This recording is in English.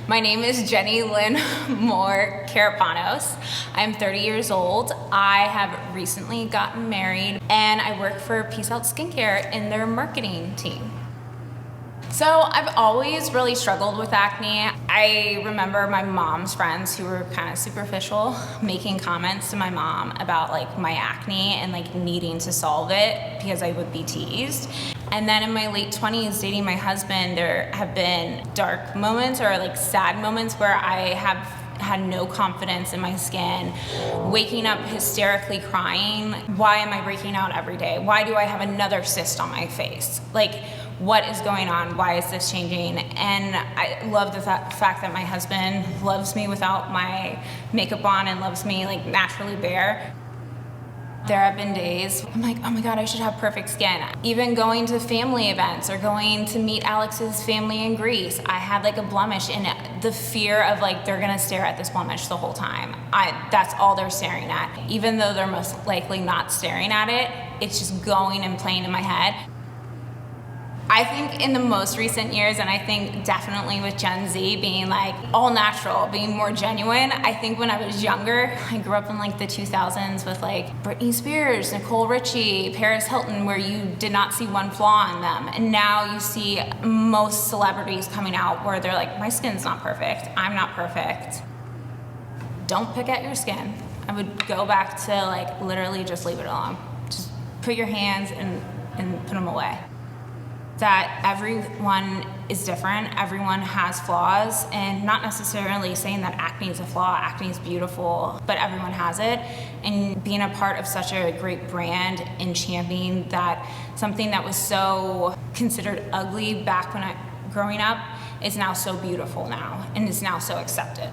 My name is Jenny Lynn Moore Carapanos. I'm 30 years old. I have recently gotten married and I work for Peace Out Skincare in their marketing team. So I've always really struggled with acne. I remember my mom's friends who were kind of superficial making comments to my mom about like my acne and like needing to solve it because I would be teased. And then in my late 20s dating my husband, there have been dark moments or like sad moments where I have had no confidence in my skin, waking up hysterically crying. Why am I breaking out every day? Why do I have another cyst on my face? Like, what is going on? Why is this changing? And I love the fact that my husband loves me without my makeup on and loves me like naturally bare. There have been days I'm like, oh my God, I should have perfect skin. Even going to family events or going to meet Alex's family in Greece, I had like a blemish, and the fear of like they're gonna stare at this blemish the whole time. That's all they're staring at. Even though they're most likely not staring at it, it's just going and playing in my head. I think in the most recent years, and I think definitely with Gen Z being like all natural, being more genuine, I think when I was younger, I grew up in like the 2000s with like Britney Spears, Nicole Richie, Paris Hilton, where you did not see one flaw in them. And now you see most celebrities coming out where they're like, my skin's not perfect, I'm not perfect. Don't pick at your skin. I would go back to like literally just leave it alone. Just put your hands and put them away. That everyone is different, everyone has flaws, and not necessarily saying that acne is a flaw, acne is beautiful, but everyone has it. And being a part of such a great brand and championing that something that was so considered ugly back when growing up is now so beautiful now, and is now so accepted.